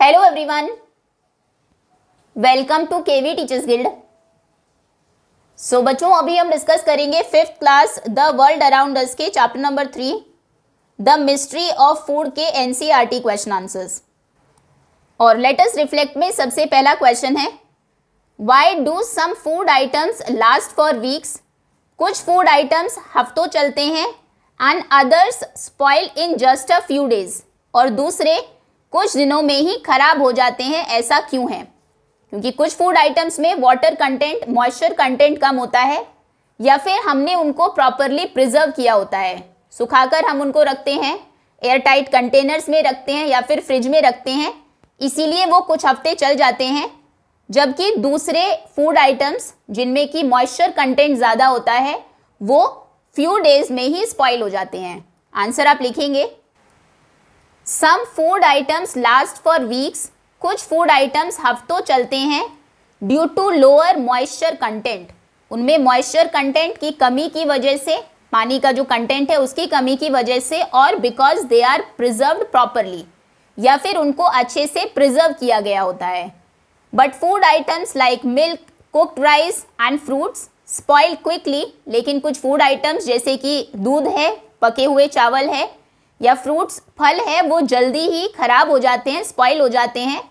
Hello everyone, welcome to KV teachers guild. So बच्चों, अभी हम डिस्कस करेंगे 5th class the world around us के chapter number 3 the mystery of food के NCERT question answers. और let us reflect में सबसे पहला क्वेश्चन है, why do some food items last for weeks? कुछ फूड आइटम्स हफ्तों चलते हैं and others spoil in just a few days, और दूसरे कुछ दिनों में ही खराब हो जाते हैं। ऐसा क्यों है? क्योंकि कुछ फूड आइटम्स में वाटर कंटेंट, मॉइस्चर कंटेंट कम होता है, या फिर हमने उनको प्रॉपरली प्रिजर्व किया होता है। सुखाकर हम उनको रखते हैं, एयर टाइट कंटेनर्स में रखते हैं या फिर फ्रिज में रखते हैं, इसीलिए वो कुछ हफ्ते चल जाते हैं। जबकि दूसरे फूड आइटम्स जिनमें कि मॉइस्चर कंटेंट ज़्यादा होता है वो फ्यू डेज में ही स्पॉइल हो जाते हैं। आंसर आप लिखेंगे, some food items last for weeks, कुछ फूड आइटम्स हफ्तों चलते हैं due to lower moisture content, उनमें मॉइस्चर कंटेंट की कमी की वजह से, पानी का जो कंटेंट है उसकी कमी की वजह से, और because they are preserved properly, या फिर उनको अच्छे से प्रिजर्व किया गया होता है। But food items like milk, cooked rice and fruits spoil quickly, लेकिन कुछ फूड आइटम्स जैसे कि दूध है, पके हुए चावल है या फ्रूट्स, फल है, वो जल्दी ही खराब हो जाते हैं, स्पॉइल हो जाते हैं,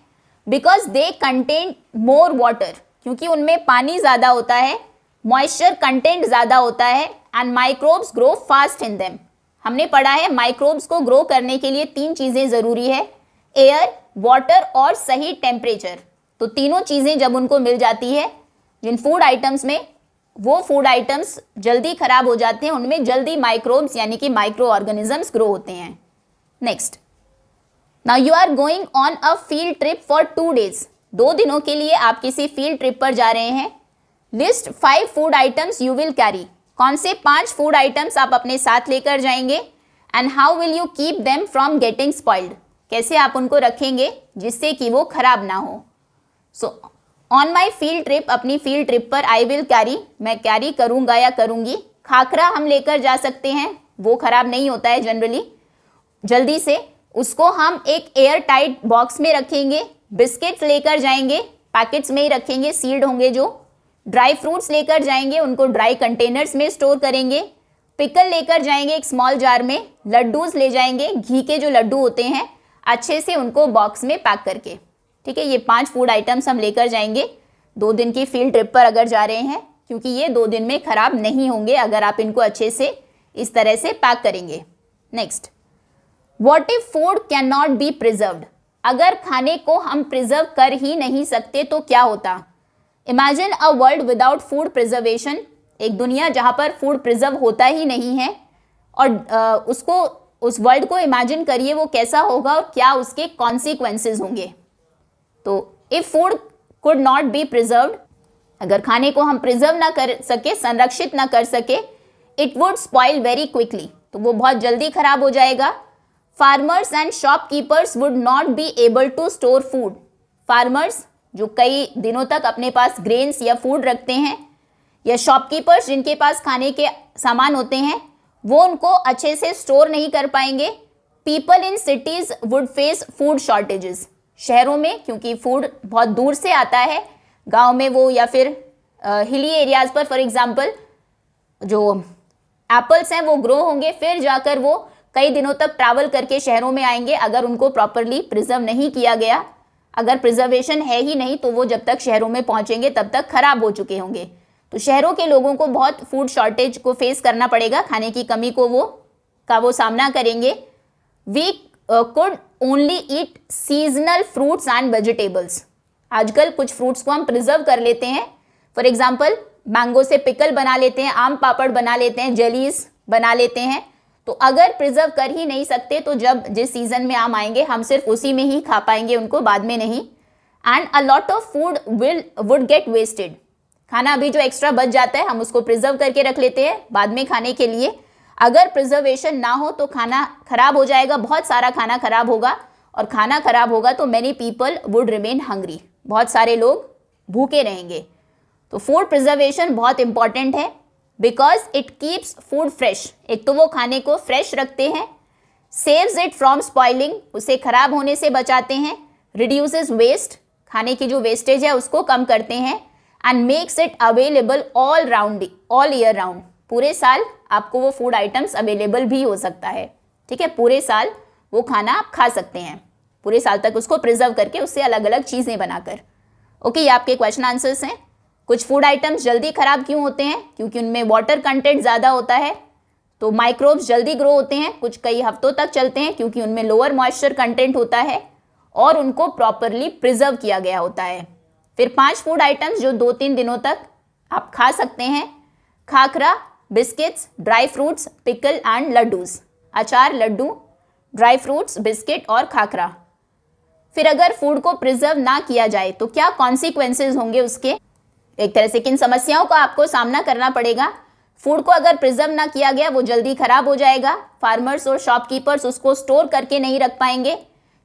because they contain more water, क्योंकि उनमें पानी ज़्यादा होता है, मॉइस्चर कंटेंट ज़्यादा होता है, and microbes grow fast in them. हमने पढ़ा है माइक्रोब्स को ग्रो करने के लिए 3 चीज़ें ज़रूरी है, एयर, वाटर और सही टेम्परेचर। तो तीनों चीज़ें जब उनको मिल जाती है जिन फूड आइटम्स में, वो फूड आइटम्स जल्दी खराब हो जाते हैं, उनमें जल्दी माइक्रोब्स यानी कि माइक्रो ऑर्गेनिजम्स ग्रो होते हैं। Next, now you are going on a field trip for 2 days, 2 दिनों के लिए आप किसी फील्ड ट्रिप पर जा रहे हैं। List 5 food items you will carry, कौन से 5 फूड आइटम्स आप अपने साथ लेकर जाएंगे, and how will you keep them from getting spoiled, कैसे आप उनको रखेंगे जिससे कि वो खराब ना हो। So on my field trip, अपनी फील्ड ट्रिप पर आई विल कैरी, मैं कैरी करूँगा या करूँगी। खाखरा हम लेकर जा सकते हैं, वो खराब नहीं होता है जनरली जल्दी से, उसको हम एक एयर टाइट बॉक्स में रखेंगे। बिस्किट्स लेकर जाएंगे, पैकेट्स में ही रखेंगे, सील्ड होंगे जो। ड्राई फ्रूट्स लेकर जाएंगे, उनको ड्राई कंटेनर्स में स्टोर करेंगे। पिकल लेकर जाएंगे एक स्मॉल जार में। लड्डूज ले जाएंगे, घी के जो लड्डू होते हैं, अच्छे से उनको बॉक्स में पैक करके। ठीक है, ये 5 फूड आइटम्स हम लेकर जाएंगे 2 दिन की फील्ड ट्रिप पर अगर जा रहे हैं, क्योंकि ये 2 दिन में खराब नहीं होंगे अगर आप इनको अच्छे से इस तरह से पैक करेंगे। Next, what if food can not be preserved, अगर खाने को हम प्रिजर्व कर ही नहीं सकते तो क्या होता। Imagine a world without food preservation, एक दुनिया जहाँ पर फूड प्रिजर्व होता ही नहीं है, और उस वर्ल्ड को इमेजिन करिए वो कैसा होगा और क्या उसके कॉन्सिक्वेंसेज होंगे। तो if food could not be preserved, अगर खाने को हम प्रिजर्व ना कर सके, संरक्षित ना कर सके, it would spoil very quickly, तो वो बहुत जल्दी खराब हो जाएगा। Farmers and shopkeepers would not be able to store food, farmers जो कई दिनों तक अपने पास ग्रेन्स या फूड रखते हैं, या शॉपकीपर्स जिनके पास खाने के सामान होते हैं, वो उनको अच्छे से स्टोर नहीं कर पाएंगे। People in cities would face food shortages, शहरों में क्योंकि फूड बहुत दूर से आता है, गांव में वो या फिर हिली एरियाज़ पर फॉर एग्जांपल जो एप्पल्स हैं वो ग्रो होंगे, फिर जाकर वो कई दिनों तक ट्रैवल करके शहरों में आएंगे। अगर उनको प्रॉपरली प्रिजर्व नहीं किया गया, अगर प्रिजर्वेशन है ही नहीं, तो वो जब तक शहरों में पहुंचेंगे तब तक खराब हो चुके होंगे। तो शहरों के लोगों को बहुत फूड शॉर्टेज को फेस करना पड़ेगा, खाने की कमी को वो सामना करेंगे। We could only eat seasonal fruits and vegetables, आजकल कुछ फ्रूट्स को हम प्रिजर्व कर लेते हैं, फॉर एग्जाम्पल मैंगो से पिकल बना लेते हैं, आम पापड़ बना लेते हैं, जेलीज बना लेते हैं। तो अगर प्रिजर्व कर ही नहीं सकते तो जिस सीजन में आम आएंगे हम सिर्फ उसी में ही खा पाएंगे उनको, बाद में नहीं। And a lot of food would get wasted, खाना अभी जो एक्स्ट्रा बच जाता है हम उसको प्रिजर्व करके रख लेते हैं बाद में खाने के लिए। अगर प्रिजर्वेशन ना हो तो खाना खराब हो जाएगा, बहुत सारा खाना खराब होगा, और खाना खराब होगा तो many people would remain hungry, बहुत सारे लोग भूखे रहेंगे। तो फूड प्रिजर्वेशन बहुत इंपॉर्टेंट है, because it keeps food fresh, एक तो वो खाने को फ्रेश रखते हैं, सेव्स इट फ्रॉम स्पॉइलिंग, उसे खराब होने से बचाते हैं, रिड्यूसेस वेस्ट, खाने की जो वेस्टेज है उसको कम करते हैं, and makes it available all year round, पूरे साल आपको वो फूड आइटम्स अवेलेबल भी हो सकता है, ठीक है, पूरे साल वो खाना आप खा सकते हैं, पूरे साल तक उसको प्रिजर्व करके उससे अलग अलग चीज़ें बनाकर। ओके, ये आपके क्वेश्चन आंसर्स हैं। कुछ फूड आइटम्स जल्दी खराब क्यों होते हैं? क्योंकि उनमें वाटर कंटेंट ज़्यादा होता है, तो माइक्रोब्स जल्दी ग्रो होते हैं, कुछ कई हफ्तों तक चलते हैं क्योंकि उनमें लोअर मॉइस्चर कंटेंट होता है और उनको प्रॉपरली प्रिजर्व किया गया होता है। फिर 5 फूड आइटम्स जो 2-3 दिनों तक आप खा सकते हैं: khakhra, biscuits, dry fruits, pickle and laddoos. अचार, लड्डू, ड्राई फ्रूट्स, बिस्किट और खाखरा। फिर अगर फूड को प्रिजर्व ना किया जाए तो क्या कॉन्सिक्वेंसेज होंगे उसके? एक तरह से किन समस्याओं का आपको सामना करना पड़ेगा? फूड को अगर प्रिजर्व ना किया गया वो जल्दी खराब हो जाएगा, फार्मर्स और शॉपकीपर्स उसको स्टोर करके नहीं रख पाएंगे,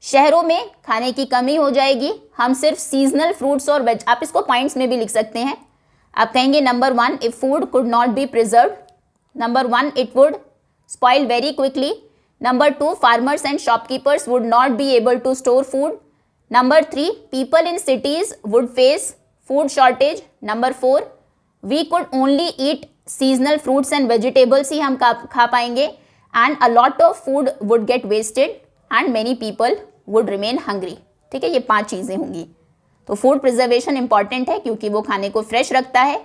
शहरों में खाने की कमी हो जाएगी, हम सिर्फ सीजनल फ्रूट्स और वेज, आप इसको पॉइंट्स में भी लिख सकते हैं। आप कहेंगे number 1, if food could not be preserved, number 1, it would spoil very quickly, number 2, farmers and shopkeepers would not be able to store food, number 3, people in cities would face food shortage, number 4, we could only eat seasonal fruits and vegetables ही हम खा पाएंगे, and a lot of food would get wasted and many people would remain hungry. ठीक है, ये 5 चीज़ें होंगी। तो फूड प्रिजर्वेशन इंपॉर्टेंट है क्योंकि वो खाने को फ्रेश रखता है,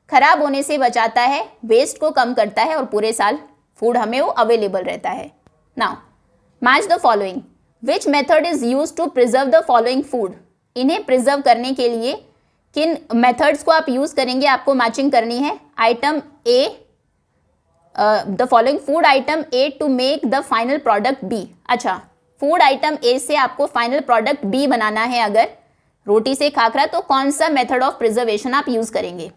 खराब होने से बचाता है, वेस्ट को कम करता है और पूरे साल फूड हमें वो अवेलेबल रहता है। Now match the following, which method is use to preserve the following food? इन्हें प्रिजर्व करने के लिए किन मेथड्स को आप यूज करेंगे, आपको मैचिंग करनी है। Item A, the following food item A to make the final product B. अच्छा, फूड आइटम ए से आपको फाइनल प्रोडक्ट बी बनाना है अगर रोटी से खाखरा, तो कौन सा मेथड ऑफ प्रिजर्वेशन आप यूज करेंगे?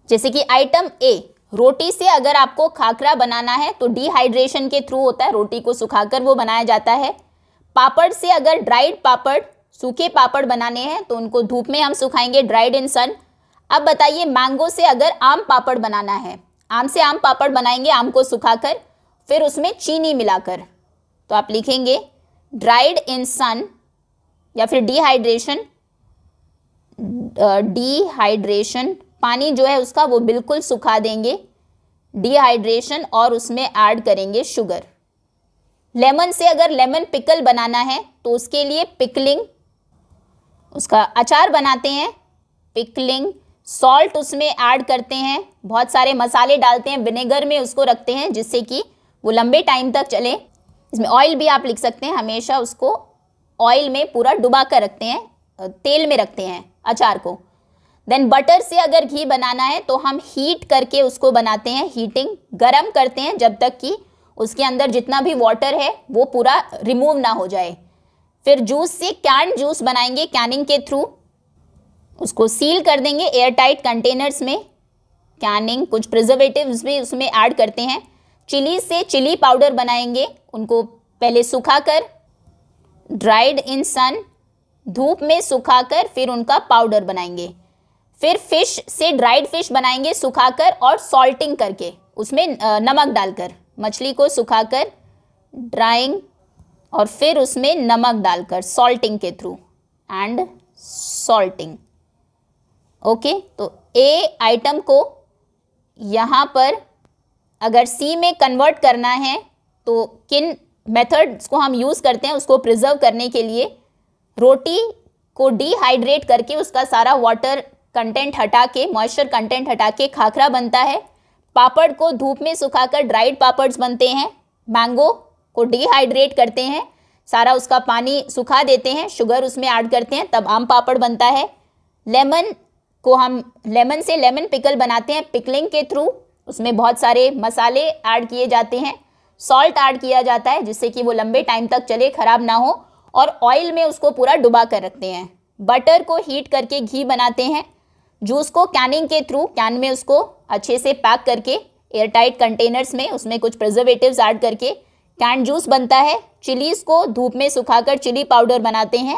जैसे कि आइटम ए, रोटी से अगर आपको खाखरा बनाना है तो डिहाइड्रेशन के थ्रू होता है, रोटी को सुखाकर वो बनाया जाता है। पापड़ से अगर ड्राइड पापड़, सूखे पापड़ बनाने हैं तो उनको धूप में हम सुखाएंगे, ड्राइड इन सन। अब बताइए, मैंगो से अगर आम पापड़ बनाना है, आम से आम पापड़ बनाएंगे, आम को सुखाकर फिर उसमें चीनी मिलाकर, तो आप लिखेंगे ड्राइड इन सन या फिर डिहाइड्रेशन। डिहाइड्रेशन, पानी जो है उसका वो बिल्कुल सुखा देंगे, डिहाइड्रेशन, और उसमें ऐड करेंगे शुगर। लेमन से अगर लेमन पिकल बनाना है तो उसके लिए पिकलिंग, उसका अचार बनाते हैं, पिकलिंग। सॉल्ट उसमें ऐड करते हैं, बहुत सारे मसाले डालते हैं, विनेगर में उसको रखते हैं जिससे कि वो लंबे टाइम तक चले। इसमें ऑयल भी आप लिख सकते हैं, हमेशा उसको ऑयल में पूरा डुबा कर रखते हैं, तेल में रखते हैं अचार को। देन बटर से अगर घी बनाना है तो हम हीट करके उसको बनाते हैं, हीटिंग, गरम करते हैं जब तक कि उसके अंदर जितना भी वाटर है वो पूरा रिमूव ना हो जाए। फिर जूस से कैन जूस बनाएंगे, कैनिंग के थ्रू उसको सील कर देंगे एयर टाइट कंटेनर्स में, कैनिंग। कुछ प्रिजर्वेटिव्स भी उसमें ऐड करते हैं। चिली से चिली पाउडर बनाएंगे, उनको पहले सुखाकर, ड्राइड इन सन, धूप में सुखाकर फिर उनका पाउडर बनाएंगे। फिर फिश से ड्राइड फिश बनाएंगे सुखाकर और सॉल्टिंग करके, उसमें नमक डालकर, मछली को सुखाकर ड्राइंग और फिर उसमें नमक डालकर सॉल्टिंग के थ्रू एंड सॉल्टिंग। ओके, तो ए आइटम को यहाँ पर अगर सी में कन्वर्ट करना है तो किन मेथड्स को हम यूज़ करते हैं उसको प्रिजर्व करने के लिए? रोटी को डिहाइड्रेट करके उसका सारा वाटर कंटेंट हटा के, मॉइस्चर कंटेंट हटा के खाखरा बनता है। पापड़ को धूप में सुखाकर ड्राइड पापड्स बनते हैं। मैंगो को डिहाइड्रेट करते हैं, सारा उसका पानी सुखा देते हैं, शुगर उसमें ऐड करते हैं, तब आम पापड़ बनता है। लेमन को हम लेमन से लेमन पिकल बनाते हैं, पिकलिंग के थ्रू, उसमें बहुत सारे मसाले ऐड किए जाते हैं, सॉल्ट ऐड किया जाता है जिससे कि वो लंबे टाइम तक चले, खराब ना हो, और ऑयल में उसको पूरा डुबा कर रखते हैं। बटर को हीट करके घी बनाते हैं। जूस को कैनिंग के थ्रू, कैन में उसको अच्छे से पैक करके एयर टाइट कंटेनर्स में, उसमें कुछ प्रिजर्वेटिव्स ऐड करके कैन जूस बनता है। चिलीज़ को धूप में सुखाकर चिली पाउडर बनाते हैं।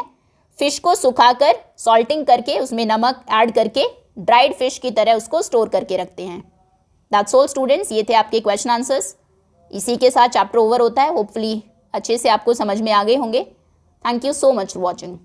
फिश को सुखाकर सॉल्टिंग करके उसमें नमक ऐड करके ड्राइड फिश की तरह उसको स्टोर करके रखते हैं। दैट्स ऑल स्टूडेंट्स, ये थे आपके क्वेश्चन आंसर्स। इसी के साथ चैप्टर ओवर होता है। होपफुली अच्छे से आपको समझ में आ गए होंगे। Thank you so much for watching.